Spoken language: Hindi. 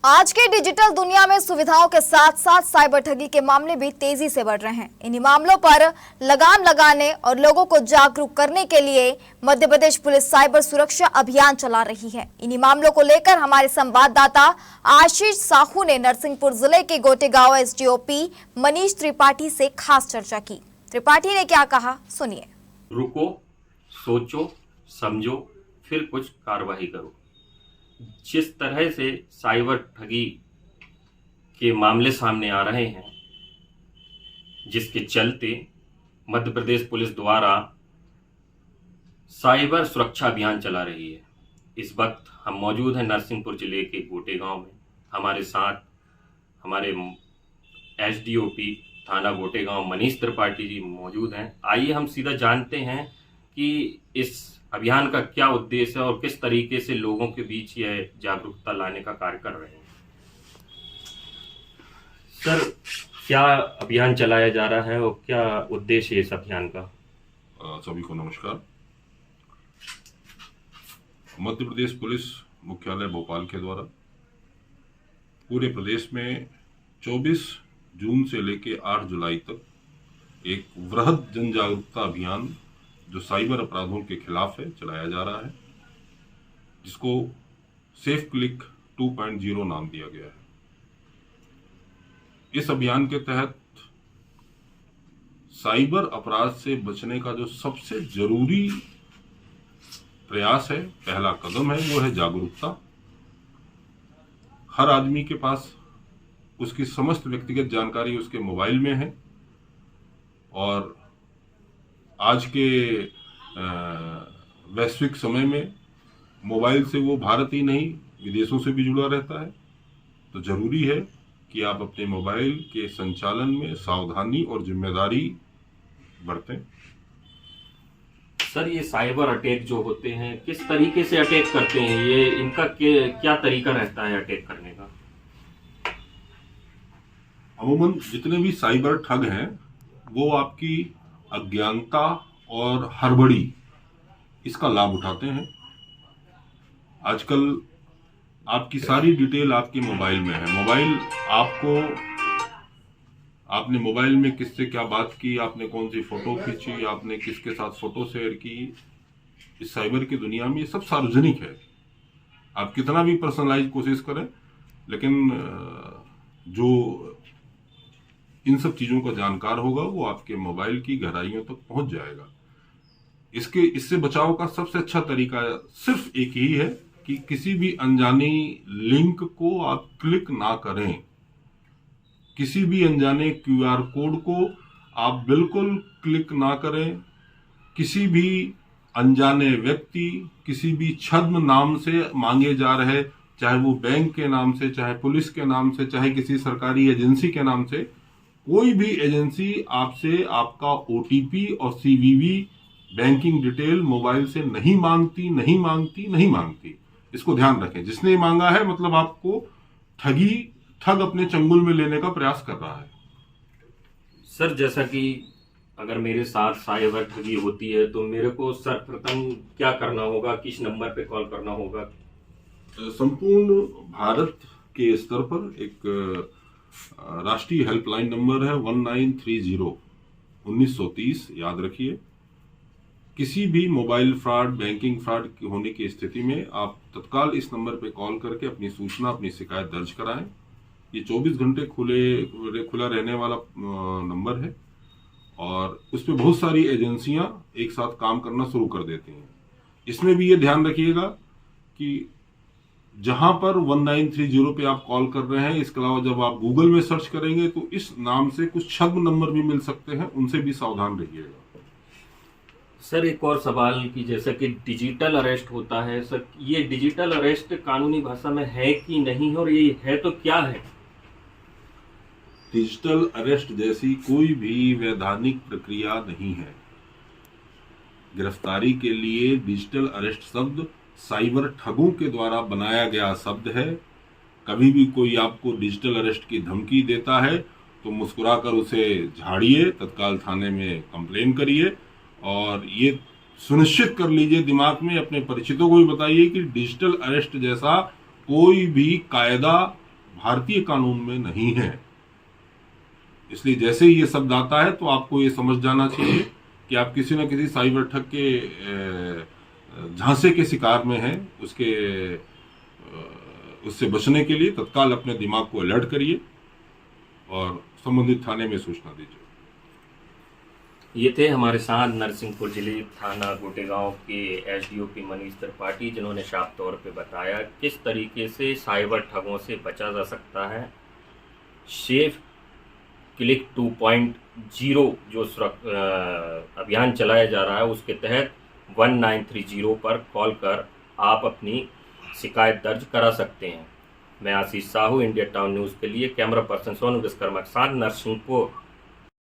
आज के डिजिटल दुनिया में सुविधाओं के साथ साथ साइबर ठगी के मामले भी तेजी से बढ़ रहे हैं। इन्हीं मामलों पर लगाम लगाने और लोगों को जागरूक करने के लिए मध्य प्रदेश पुलिस साइबर सुरक्षा अभियान चला रही है। इन्हीं मामलों को लेकर हमारे संवाददाता आशीष साहू ने नरसिंहपुर जिले के गोटेगांव एसडीओपी मनीष त्रिपाठी से खास चर्चा की। त्रिपाठी ने क्या कहा, सुनिए। रुको, सोचो, समझो, फिर कुछ कार्रवाई करो। जिस तरह से साइबर ठगी के मामले सामने आ रहे हैं, जिसके चलते मध्य प्रदेश पुलिस द्वारा साइबर सुरक्षा अभियान चला रही है। इस वक्त हम मौजूद हैं नरसिंहपुर जिले के गोटेगांव में। हमारे साथ हमारे एसडीओपी थाना गोटेगांव मनीष त्रिपाठी जी मौजूद हैं। आइए हम सीधा जानते हैं कि इस अभियान का क्या उद्देश्य है और किस तरीके से लोगों के बीच यह जागरूकता लाने का कार्य कर रहे हैं। सर, क्या अभियान चलाया जा रहा है और क्या उद्देश्य है इस अभियान का? सभी को नमस्कार। मध्य प्रदेश पुलिस मुख्यालय भोपाल के द्वारा पूरे प्रदेश में 24 जून से लेकर 8 जुलाई तक एक वृहद जन जागरूकता अभियान जो साइबर अपराधों के खिलाफ है चलाया जा रहा है, जिसको सेफ क्लिक 2.0 नाम दिया गया है। इस अभियान के तहत साइबर अपराध से बचने का जो सबसे जरूरी प्रयास है, पहला कदम है, वो है जागरूकता। हर आदमी के पास उसकी समस्त व्यक्तिगत जानकारी उसके मोबाइल में है और आज के वैश्विक समय में मोबाइल से वो भारत ही नहीं विदेशों से भी जुड़ा रहता है। तो जरूरी है कि आप अपने मोबाइल के संचालन में सावधानी और जिम्मेदारी बरतें। सर, ये साइबर अटैक जो होते हैं किस तरीके से अटैक करते हैं, ये इनका क्या तरीका रहता है अटैक करने का? अमूमन जितने भी साइबर ठग हैं वो आपकी अज्ञानता और हड़बड़ी इसका लाभ उठाते हैं। आजकल आपकी सारी डिटेल आपके मोबाइल में है। आपने मोबाइल में किससे क्या बात की, आपने कौन सी फोटो खींची, आपने किसके साथ फोटो शेयर की, इस साइबर की दुनिया में ये सब सार्वजनिक है। आप कितना भी पर्सनलाइज कोशिश करें, लेकिन जो इन सब चीजों का जानकार होगा वो आपके मोबाइल की गहराइयों तक पहुंच जाएगा। इससे बचाव का सबसे अच्छा तरीका सिर्फ एक ही है कि किसी भी अनजानी लिंक को आप क्लिक ना करें। किसी भी अनजाने क्यूआर कोड को आप बिल्कुल क्लिक ना करें। किसी भी अनजाने व्यक्ति, किसी भी छद्म नाम से मांगे जा रहे, चाहे वो बैंक के नाम से, चाहे पुलिस के नाम से, चाहे किसी सरकारी एजेंसी के नाम से, कोई भी एजेंसी आपसे आपका ओटीपी और सीवीवी बैंकिंग डिटेल मोबाइल से नहीं मांगती। इसको ध्यान रखें। जिसने मांगा है मतलब आपको ठग अपने चंगुल में लेने का प्रयास कर रहा है। सर, जैसा कि अगर मेरे साथ साइबर ठगी होती है तो मेरे को सर्वप्रथम क्या करना होगा, किस नंबर पे कॉल करना होगा? संपूर्ण भारत के स्तर पर एक राष्ट्रीय हेल्पलाइन नंबर है 1930 1930, याद रखिए। किसी भी मोबाइल फ्रॉड, बैंकिंग फ्रॉड होने की स्थिति में आप तत्काल इस नंबर पर कॉल करके अपनी सूचना, अपनी शिकायत दर्ज कराएं। ये 24 घंटे खुला रहने वाला नंबर है और उस पर बहुत सारी एजेंसियां एक साथ काम करना शुरू कर देती हैं। इसमें भी ये ध्यान रखिएगा कि जहां पर 1930 पे आप कॉल कर रहे हैं, इसके अलावा जब आप गूगल में सर्च करेंगे तो इस नाम से कुछ छद्म नंबर भी मिल सकते हैं, उनसे भी सावधान रहिएगा। सर, एक और सवाल कि जैसा कि डिजिटल अरेस्ट होता है, सर ये डिजिटल अरेस्ट कानूनी भाषा में है कि नहीं, और ये है तो क्या है? डिजिटल अरेस्ट जैसी कोई भी वैधानिक प्रक्रिया नहीं है। गिरफ्तारी के लिए डिजिटल अरेस्ट शब्द साइबर ठगों के द्वारा बनाया गया शब्द है। कभी भी कोई आपको डिजिटल अरेस्ट की धमकी देता है तो मुस्कुराकर उसे झाड़िए, तत्काल थाने में कंप्लेन करिए और ये सुनिश्चित कर लीजिए, दिमाग में अपने परिचितों को भी बताइए कि डिजिटल अरेस्ट जैसा कोई भी कायदा भारतीय कानून में नहीं है। इसलिए जैसे ही ये शब्द आता है तो आपको ये समझ जाना चाहिए कि आप किसी न किसी साइबर ठग के झांसे के शिकार में हैं। उससे बचने के लिए तत्काल अपने दिमाग को अलर्ट करिए और संबंधित थाने में सूचना दीजिए। ये थे हमारे साथ नरसिंहपुर जिले थाना गोटेगांव के एसडीओपी मनीष त्रिपाठी, जिन्होंने साफ तौर पे बताया किस तरीके से साइबर ठगों से बचा जा सकता है। सेफ क्लिक 2.0 जो अभियान चलाया जा रहा है, उसके तहत 1930 पर कॉल कर आप अपनी शिकायत दर्ज करा सकते हैं। मैं आशीष साहू, इंडिया टाउन न्यूज़ के लिए कैमरा पर्सन सोनू विश्वकर्मा के साथ नरसिंहपुर।